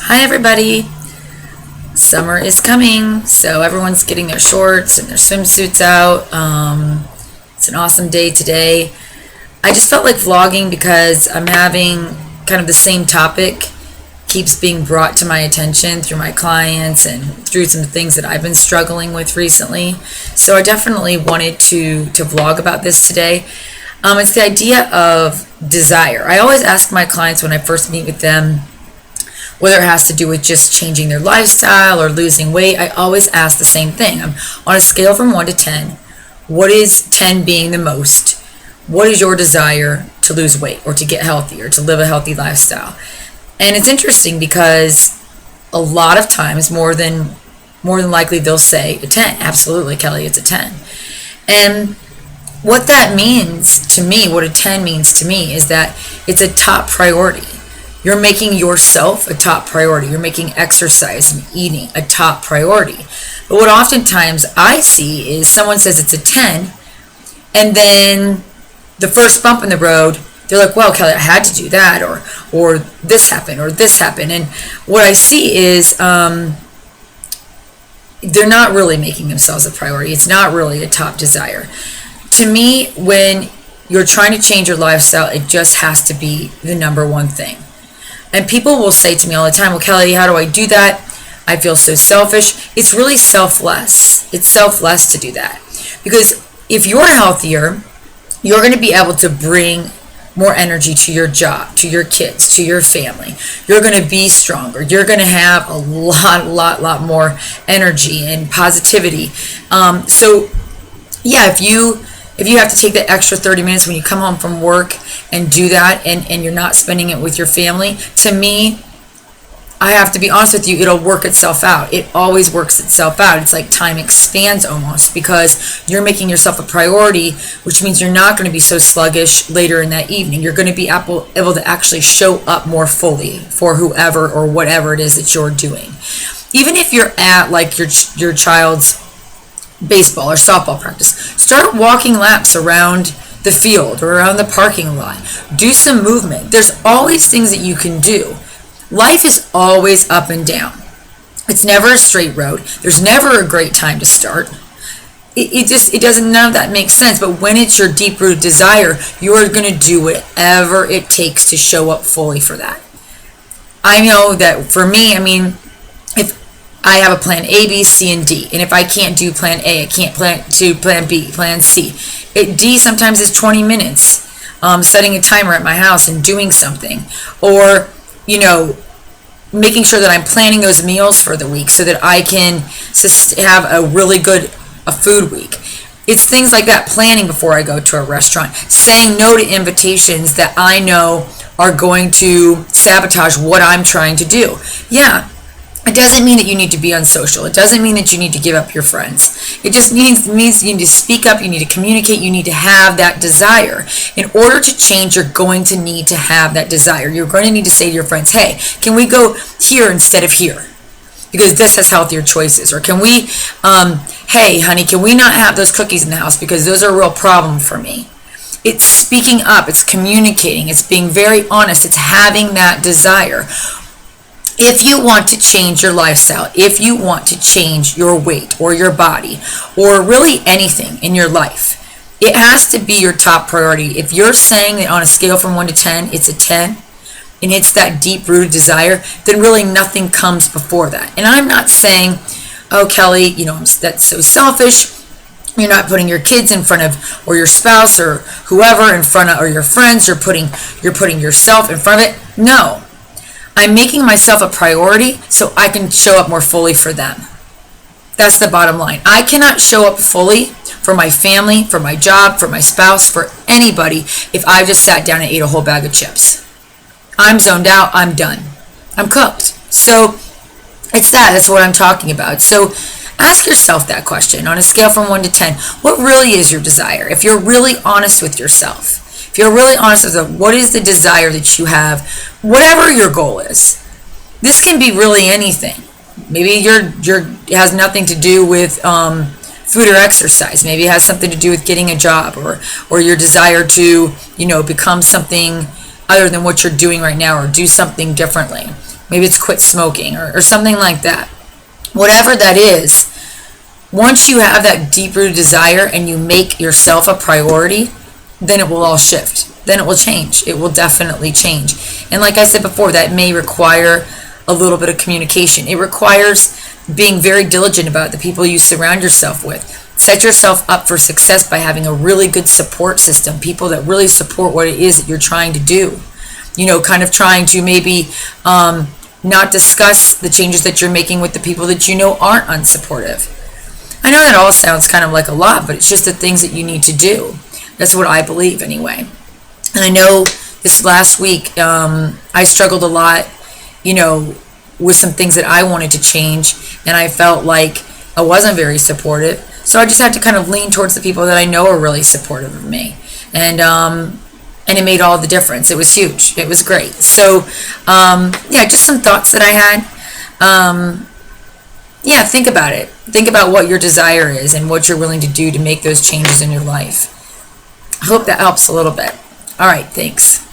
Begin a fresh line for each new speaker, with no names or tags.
Hi, everybody. Summer is coming, so everyone's getting their shorts and their swimsuits out. It's an awesome day today. I just felt like vlogging because I'm having kind of the same topic keeps being brought to my attention through my clients and through some things that I've been struggling with recently. So I definitely wanted to vlog about this today. It's the idea of desire. I always ask my clients when I first meet with them, whether it has to do with just changing their lifestyle or losing weight, I always ask the same thing. I'm on a scale from 1 to 10. What is 10 being the most? What is your desire to lose weight or to get healthy or to live a healthy lifestyle? And it's interesting because a lot of times, more than likely, they'll say a 10. Absolutely, Kelly, it's a 10. And what that means to me, what a 10 means to me, is that it's a top priority. You're making yourself a top priority. You're making exercise and eating a top priority. But what oftentimes I see is someone says it's a 10, and then the first bump in the road, they're like, well, Kelly, I had to do that, or this happened, or this happened. And what I see is they're not really making themselves a priority. It's not really a top desire. To me, when you're trying to change your lifestyle, it just has to be the number one thing. And people will say to me all the time, well, Kelly, how do I do that? I feel so selfish. It's really selfless. It's selfless to do that. Because if you're healthier, you're going to be able to bring more energy to your job, to your kids, to your family. You're going to be stronger. You're going to have a lot more energy and positivity. So yeah, if you have to take that extra 30 minutes when you come home from work and do that, and you're not spending it with your family, to me, I have to be honest with you, it'll work itself out. It always works itself out. It's like time expands almost because you're making yourself a priority, which means you're not going to be so sluggish later in that evening. You're going to be able to actually show up more fully for whoever or whatever it is that you're doing. Even if you're at like your child's baseball or softball practice, start walking laps around the field or around the parking lot. Do some movement. There's always things that you can do. Life is always up and down. It's never a straight road. There's never a great time to start. It doesn't, none of that makes sense. But when it's your deep-rooted desire, you are going to do whatever it takes to show up fully for that. I know that for me, I mean, if I have a plan A, B, C, and D. And if I can't do plan A, I can't do plan B, plan C. D sometimes is 20 minutes, setting a timer at my house and doing something. Or, making sure that I'm planning those meals for the week so that I can have a really good food week. It's things like that, planning before I go to a restaurant, saying no to invitations that I know are going to sabotage what I'm trying to do. Yeah. It doesn't mean that you need to be unsocial. It doesn't mean that you need to give up your friends. It just means you need to speak up, you need to communicate, you need to have that desire. In order to change, you're going to need to have that desire. You're going to need to say to your friends, hey, can we go here instead of here? Because this has healthier choices. Or can we, hey, honey, can we not have those cookies in the house because those are a real problem for me? It's speaking up, it's communicating, it's being very honest, it's having that desire. If you want to change your lifestyle, if you want to change your weight or your body or really anything in your life, it has to be your top priority. If you're saying that on a scale from 1 to 10, it's a 10, and it's that deep-rooted desire, then really nothing comes before that. And I'm not saying, oh, Kelly, that's so selfish. You're not putting your kids in front of, or your spouse or whoever in front of, or your friends. You're putting yourself in front of it. No. I'm making myself a priority so I can show up more fully for them. That's the bottom line. I cannot show up fully for my family, for my job, for my spouse, for anybody if I just sat down and ate a whole bag of chips. I'm zoned out. I'm done. I'm cooked. So that's what I'm talking about. So ask yourself that question on a scale from 1 to 10. What really is your desire? If you're really honest with yourself. If you're really honest with what is the desire that you have, whatever your goal is. This can be really anything. Maybe it has nothing to do with food or exercise. Maybe it has something to do with getting a job or your desire to, become something other than what you're doing right now or do something differently. Maybe it's quit smoking or something like that. Whatever that is, once you have that deep-rooted desire and you make yourself a priority, then it will all shift. Then it will change. It will definitely change. And like I said before, that may require a little bit of communication. It requires being very diligent about the people you surround yourself with. Set yourself up for success by having a really good support system, people that really support what it is that you're trying to do. Kind of trying to maybe not discuss the changes that you're making with the people that aren't unsupportive. I know that all sounds kind of like a lot, but it's just the things that you need to do. That's what I believe anyway. And I know this last week, I struggled a lot, with some things that I wanted to change, and I felt like I wasn't very supportive. So I just had to kind of lean towards the people that I know are really supportive of me. And it made all the difference. It was huge. It was great. So, just some thoughts that I had. Think about it. Think about what your desire is and what you're willing to do to make those changes in your life. I hope that helps a little bit. All right, thanks.